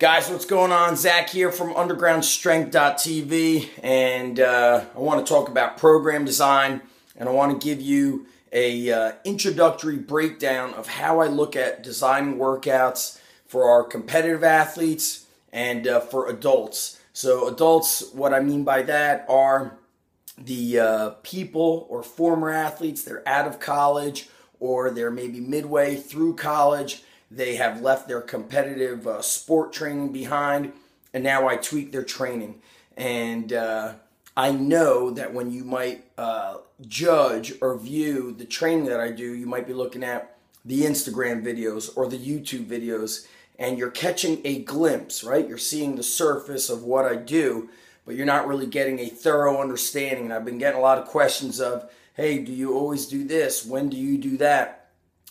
Guys, what's going on? Zach here from undergroundstrength.tv, and I want to talk about program design, and I want to give you a introductory breakdown of how I look at designing workouts for our competitive athletes and for adults. So adults, what I mean by that are the people or former athletes. They're out of college or they're maybe midway through college. They have left their competitive sport training behind, and now I tweak their training. And I know that when you might judge or view the training that I do, you might be looking at the Instagram videos or the YouTube videos, and you're catching a glimpse, right? You're seeing the surface of what I do, but you're not really getting a thorough understanding. And I've been getting a lot of questions of, hey, do you always do this? When do you do that?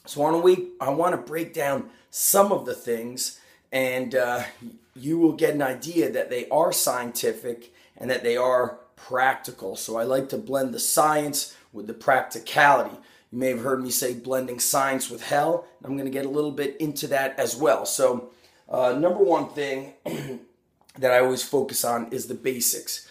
So on a week, I want to break down some of the things, and you will get an idea that they are scientific and that they are practical. So I like to blend the science with the practicality. You may have heard me say blending science with hell. I'm going to get a little bit into that as well. So number one thing that I always focus on is the basics.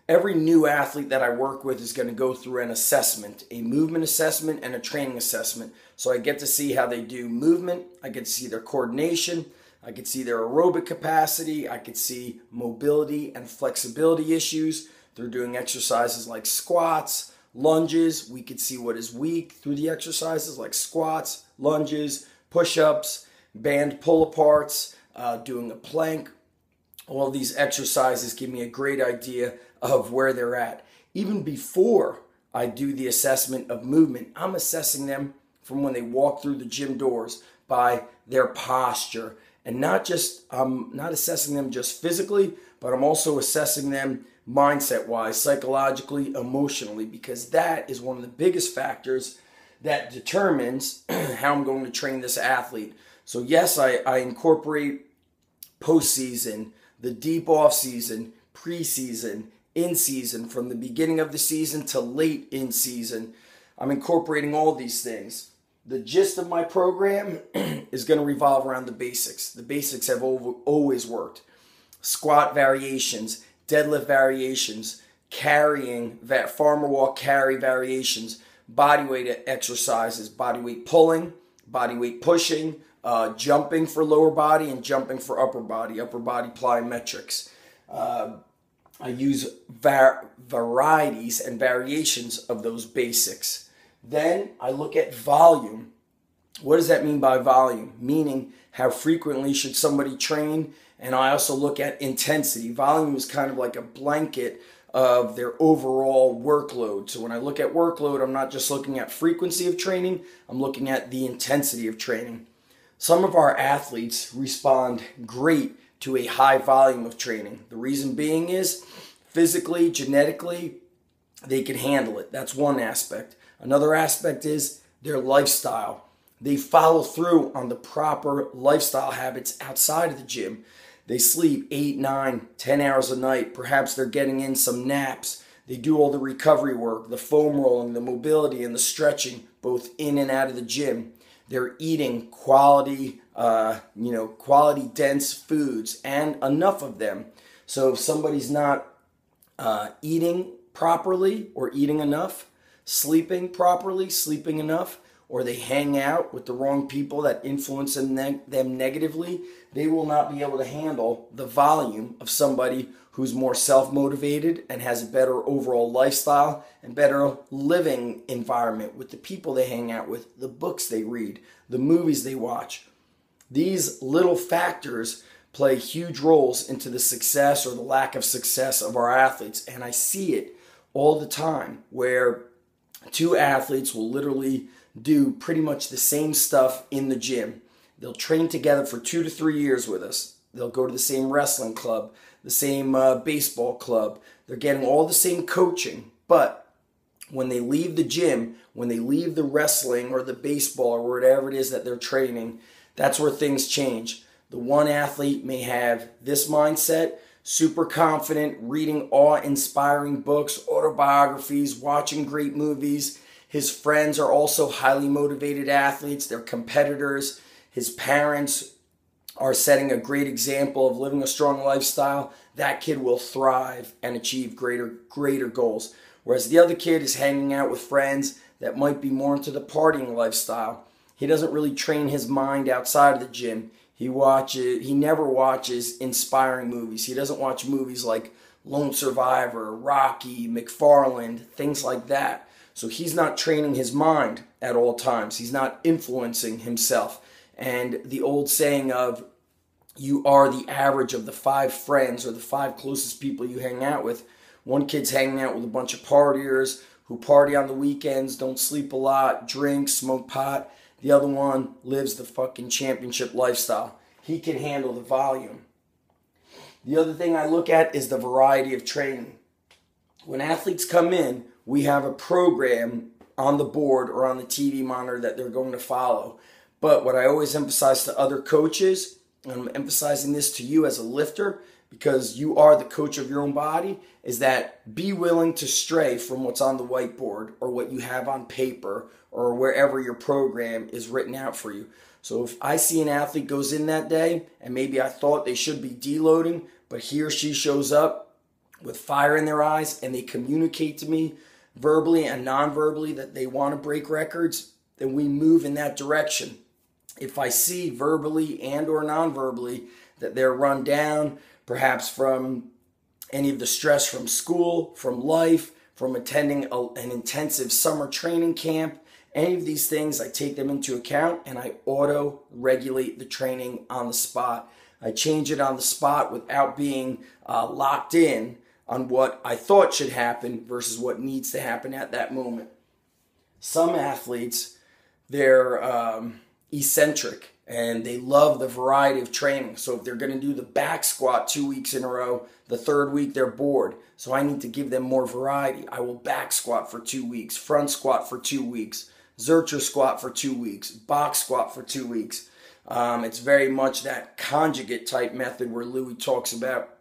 Every new athlete that I work with is going to go through an assessment, a movement assessment and a training assessment. So I get to see how they do movement, I get to see their coordination, I can see their aerobic capacity, I can see mobility and flexibility issues. They're doing exercises like squats, lunges. We could see what is weak through the exercises like squats, lunges, push-ups, band pull-aparts, doing a plank. All of these exercises give me a great idea of where they're at. Even before I do the assessment of movement, I'm assessing them from when they walk through the gym doors by their posture. And I'm not assessing them just physically, but I'm also assessing them mindset-wise, psychologically, emotionally, because that is one of the biggest factors that determines how I'm going to train this athlete. So yes, I incorporate postseason, the deep off season, preseason, in season, from the beginning of the season to late in season. I'm incorporating all these things. The gist of my program is going to revolve around the basics. The basics have always worked. Squat variations, deadlift variations, carrying, farmer walk carry variations, body weight exercises, body weight pulling, body weight pushing, jumping for lower body and jumping for upper body plyometrics. I use varieties and variations of those basics. Then I look at volume. What does that mean by volume? Meaning, how frequently should somebody train? And I also look at intensity. Volume is kind of like a blanket of their overall workload. So when I look at workload, I'm not just looking at frequency of training, I'm looking at the intensity of training. Some of our athletes respond great to a high volume of training. The reason being is physically, genetically, they can handle it. That's one aspect. Another aspect is their lifestyle. They follow through on the proper lifestyle habits outside of the gym. They sleep 8, 9, 10 hours a night. Perhaps they're getting in some naps. They do all the recovery work, the foam rolling, the mobility, and the stretching, both in and out of the gym. They're eating quality, quality dense foods, and enough of them. So if somebody's not eating properly or eating enough, sleeping properly, sleeping enough, or they hang out with the wrong people that influence them negatively, they will not be able to handle the volume of somebody who's more self-motivated and has a better overall lifestyle and better living environment with the people they hang out with, the books they read, the movies they watch. These little factors play huge roles into the success or the lack of success of our athletes. And I see it all the time where two athletes will literally do pretty much the same stuff in the gym. They'll train together for 2 to 3 years with us. They'll go to the same wrestling club, the same baseball club. They're getting all the same coaching. But when they leave the gym, when they leave the wrestling or the baseball or whatever it is that they're training, that's where things change. The one athlete may have this mindset, super confident, reading awe-inspiring books, autobiographies, watching great movies. His friends are also highly motivated athletes. They're competitors. His parents are setting a great example of living a strong lifestyle, that kid will thrive and achieve greater goals. Whereas the other kid is hanging out with friends that might be more into the partying lifestyle. He doesn't really train his mind outside of the gym. He never watches inspiring movies. He doesn't watch movies like Lone Survivor, Rocky, McFarland, things like that. So he's not training his mind at all times. He's not influencing himself. And the old saying of, you are the average of the 5 friends or the 5 closest people you hang out with. One kid's hanging out with a bunch of partiers who party on the weekends, don't sleep a lot, drink, smoke pot. The other one lives the fucking championship lifestyle. He can handle the volume. The other thing I look at is the variety of training. When athletes come in, we have a program on the board or on the TV monitor that they're going to follow. But what I always emphasize to other coaches, and I'm emphasizing this to you as a lifter, because you are the coach of your own body, is that be willing to stray from what's on the whiteboard or what you have on paper or wherever your program is written out for you. So if I see an athlete goes in that day and maybe I thought they should be deloading, but he or she shows up with fire in their eyes and they communicate to me verbally and non-verbally that they want to break records, then we move in that direction. If I see verbally and or non-verbally that they're run down, perhaps from any of the stress from school, from life, from attending an intensive summer training camp, any of these things, I take them into account and I auto-regulate the training on the spot. I change it on the spot without being locked in on what I thought should happen versus what needs to happen at that moment. Some athletes, they're eccentric and they love the variety of training. So if they're going to do the back squat 2 weeks in a row, the third week they're bored. So I need to give them more variety. I will back squat for 2 weeks, front squat for 2 weeks, Zercher squat for 2 weeks, box squat for 2 weeks. It's very much that conjugate type method where Louis talks about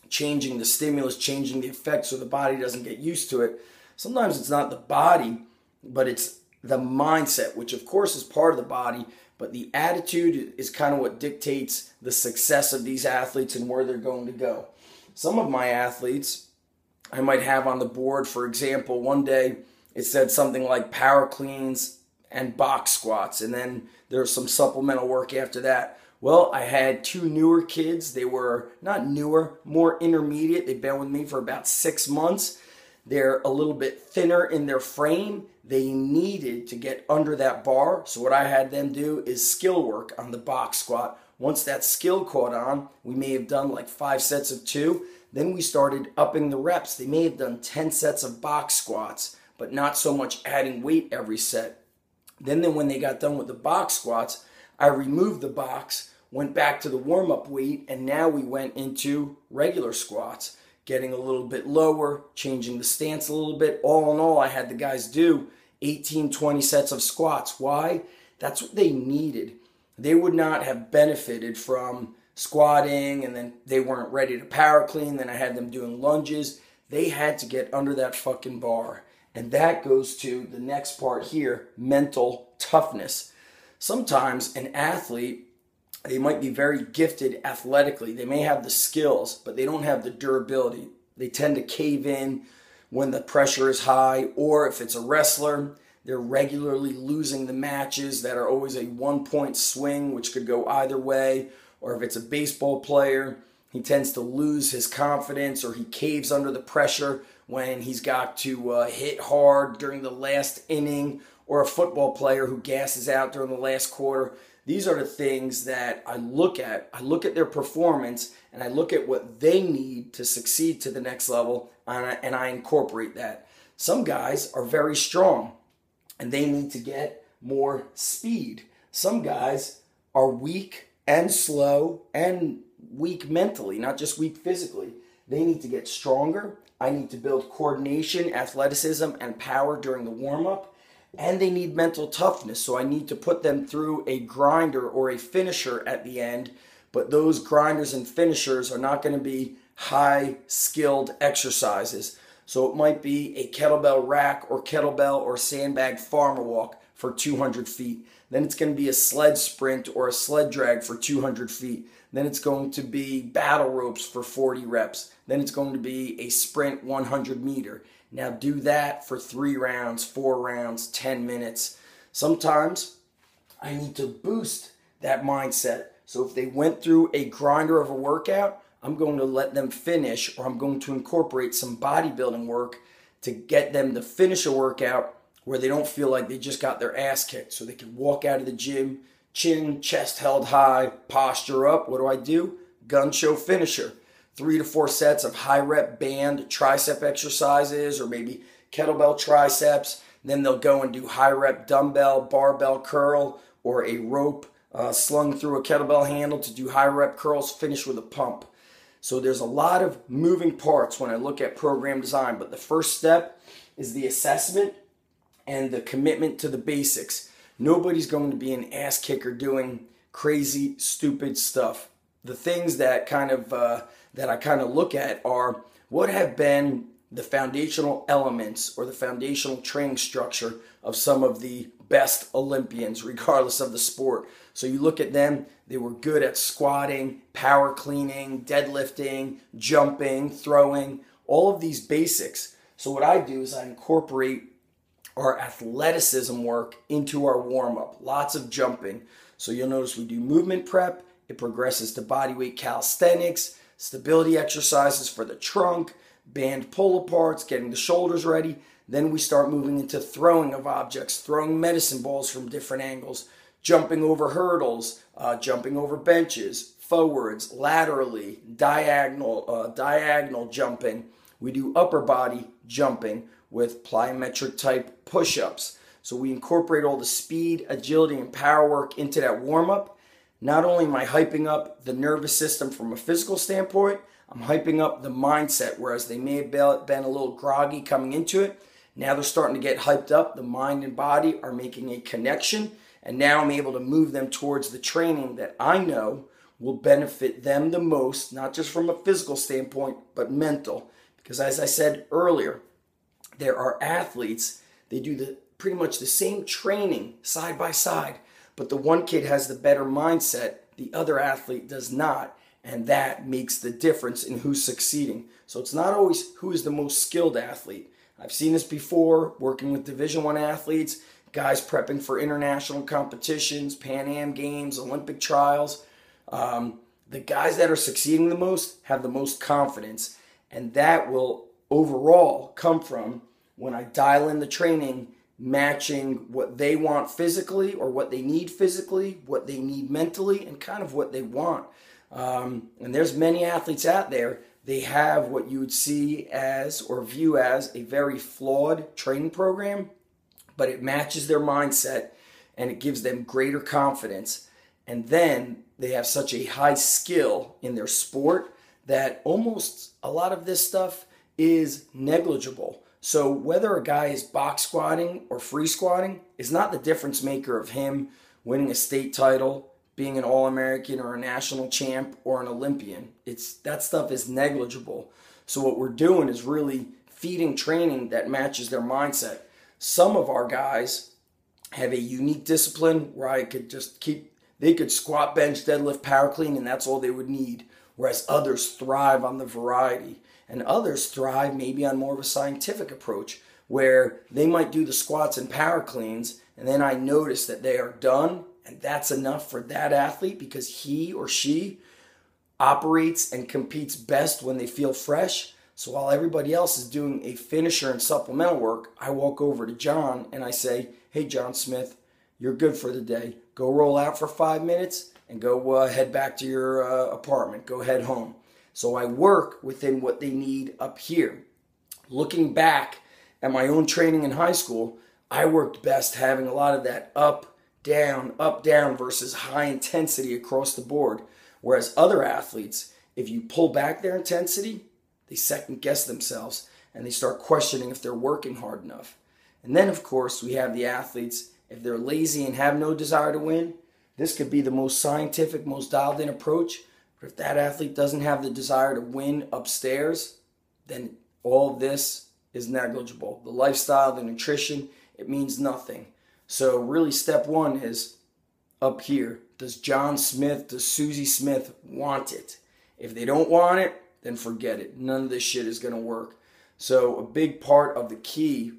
changing the stimulus, changing the effect so the body doesn't get used to it. Sometimes it's not the body, but it's the mindset, which of course is part of the body, but the attitude is kind of what dictates the success of these athletes and where they're going to go. Some of my athletes I might have on the board, for example, one day it said something like power cleans and box squats, and then there's some supplemental work after that. Well, I had 2 newer kids. They were not newer, more intermediate. They've been with me for about 6 months. They're a little bit thinner in their frame. They needed to get under that bar. So what I had them do is skill work on the box squat. Once that skill caught on, we may have done like 5 sets of 2. Then we started upping the reps. They may have done 10 sets of box squats, but not so much adding weight every set. Then when they got done with the box squats, I removed the box, went back to the warm-up weight, and now we went into regular squats, getting a little bit lower, changing the stance a little bit. All in all, I had the guys do 18, 20 sets of squats. Why? That's what they needed. They would not have benefited from squatting and then they weren't ready to power clean. Then I had them doing lunges. They had to get under that fucking bar. And that goes to the next part here, mental toughness. Sometimes an athlete, they might be very gifted athletically. They may have the skills, but they don't have the durability. They tend to cave in when the pressure is high, or if it's a wrestler, they're regularly losing the matches that are always a 1-point swing, which could go either way. Or if it's a baseball player, he tends to lose his confidence or he caves under the pressure when he's got to hit hard during the last inning, or a football player who gasses out during the last quarter. These are the things that I look at. I look at their performance and I look at what they need to succeed to the next level, and I incorporate that. Some guys are very strong and they need to get more speed. Some guys are weak and slow and weak mentally, not just weak physically. They need to get stronger. I need to build coordination, athleticism, and power during the warm-up. And they need mental toughness, so I need to put them through a grinder or a finisher at the end. But those grinders and finishers are not going to be high-skilled exercises. So it might be a kettlebell rack or kettlebell or sandbag farmer walk for 200 feet. Then it's going to be a sled sprint or a sled drag for 200 feet. Then it's going to be battle ropes for 40 reps. Then it's going to be a sprint 100 meter. Now do that for 3 rounds, 4 rounds, 10 minutes. Sometimes I need to boost that mindset. So if they went through a grinder of a workout, I'm going to let them finish, or I'm going to incorporate some bodybuilding work to get them to finish a workout where they don't feel like they just got their ass kicked. So they can walk out of the gym, chin, chest held high, posture up. What do? Gun show finisher. 3 to 4 sets of high rep band tricep exercises, or maybe kettlebell triceps. Then they'll go and do high rep dumbbell, barbell curl, or a rope slung through a kettlebell handle to do high rep curls, finish with a pump. So there's a lot of moving parts when I look at program design, but the first step is the assessment and the commitment to the basics. Nobody's going to be an ass kicker doing crazy, stupid stuff. The things that I kind of look at are what have been the foundational elements or the foundational training structure of some of the best Olympians, regardless of the sport. So you look at them, they were good at squatting, power cleaning, deadlifting, jumping, throwing, all of these basics. So what I do is I incorporate our athleticism work into our warm-up. Lots of jumping. So you'll notice we do movement prep. It progresses to bodyweight calisthenics, stability exercises for the trunk, band pull-aparts, getting the shoulders ready. Then we start moving into throwing of objects, throwing medicine balls from different angles, jumping over hurdles, jumping over benches, forwards, laterally, diagonal jumping. We do upper body jumping with plyometric type push-ups. So we incorporate all the speed, agility, and power work into that warm-up. Not only am I hyping up the nervous system from a physical standpoint, I'm hyping up the mindset, whereas they may have been a little groggy coming into it. Now they're starting to get hyped up. The mind and body are making a connection, and now I'm able to move them towards the training that I know will benefit them the most, not just from a physical standpoint, but mental. Because as I said earlier, there are athletes, they do pretty much the same training side by side, but the one kid has the better mindset, the other athlete does not, and that makes the difference in who's succeeding. So it's not always who is the most skilled athlete. I've seen this before, working with Division I athletes, guys prepping for international competitions, Pan Am Games, Olympic trials. The guys that are succeeding the most have the most confidence, and that will overall come from when I dial in the training, matching what they want physically or what they need physically, what they need mentally, and kind of what they want. And there's many athletes out there, they have what you would see as or view as a very flawed training program, but it matches their mindset and it gives them greater confidence. And then they have such a high skill in their sport that almost a lot of this stuff is negligible. So whether a guy is box squatting or free squatting is not the difference maker of him winning a state title, being an All-American or a national champ or an Olympian. That stuff is negligible. So what we're doing is really feeding training that matches their mindset. Some of our guys have a unique discipline where they could squat, bench, deadlift, power clean, and that's all they would need. Whereas others thrive on the variety. And others thrive maybe on more of a scientific approach where they might do the squats and power cleans, and then I notice that they are done, and that's enough for that athlete because he or she operates and competes best when they feel fresh. So while everybody else is doing a finisher and supplemental work, I walk over to John and I say, hey, John Smith, you're good for the day. Go roll out for 5 minutes and go head back to your apartment. Go head home. So I work within what they need up here. Looking back at my own training in high school, I worked best having a lot of that up, down versus high intensity across the board. Whereas other athletes, if you pull back their intensity, they second guess themselves and they start questioning if they're working hard enough. And then, of course, we have the athletes, if they're lazy and have no desire to win, this could be the most scientific, most dialed in approach. But if that athlete doesn't have the desire to win upstairs, then all of this is negligible. The lifestyle, the nutrition, it means nothing. So really step one is up here. Does John Smith, does Susie Smith want it? If they don't want it, then forget it. None of this shit is going to work. So a big part of the key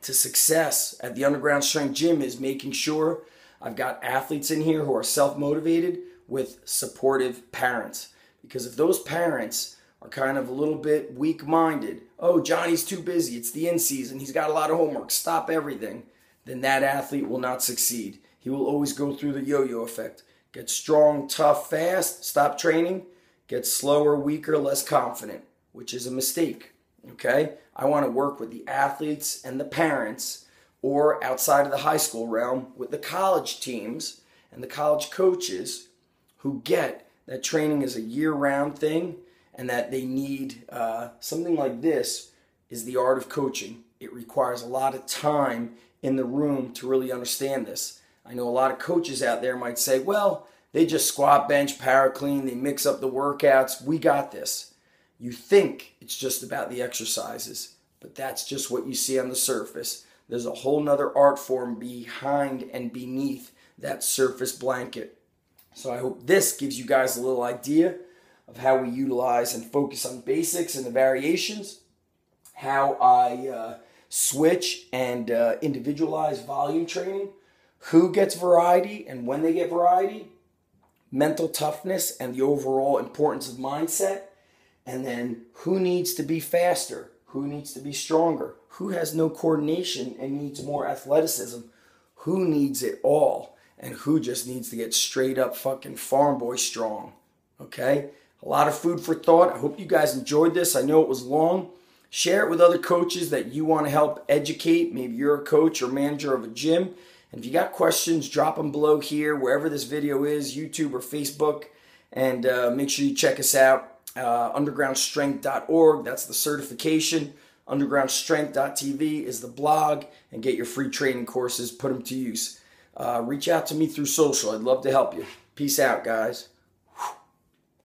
to success at the Underground Strength Gym is making sure I've got athletes in here who are self-motivated with supportive parents. Because if those parents are kind of a little bit weak-minded, oh, Johnny's too busy, it's the in-season, he's got a lot of homework, stop everything, then that athlete will not succeed. He will always go through the yo-yo effect. Get strong, tough, fast, stop training, get slower, weaker, less confident, which is a mistake. Okay? I want to work with the athletes and the parents, or outside of the high school realm with the college teams and the college coaches who get that training is a year-round thing and that they need something like this is the art of coaching. It requires a lot of time in the room to really understand this. I know a lot of coaches out there might say, well, they just squat, bench, power clean, they mix up the workouts, we got this. You think it's just about the exercises, but that's just what you see on the surface. There's a whole nother art form behind and beneath that surface blanket. So I hope this gives you guys a little idea of how we utilize and focus on basics and the variations, how I switch and individualize volume training, who gets variety and when they get variety, mental toughness and the overall importance of mindset, and then who needs to be faster, who needs to be stronger, who has no coordination and needs more athleticism, who needs it all, and who just needs to get straight up fucking farm boy strong. Okay? A lot of food for thought. I hope you guys enjoyed this. I know it was long. Share it with other coaches that you want to help educate. Maybe you're a coach or manager of a gym. And if you got questions, drop them below here, wherever this video is, YouTube or Facebook. And make sure you check us out. Undergroundstrength.org, that's the certification. Undergroundstrength.tv is the blog. And get your free training courses, put them to use. Reach out to me through social. I'd love to help you. Peace out, guys.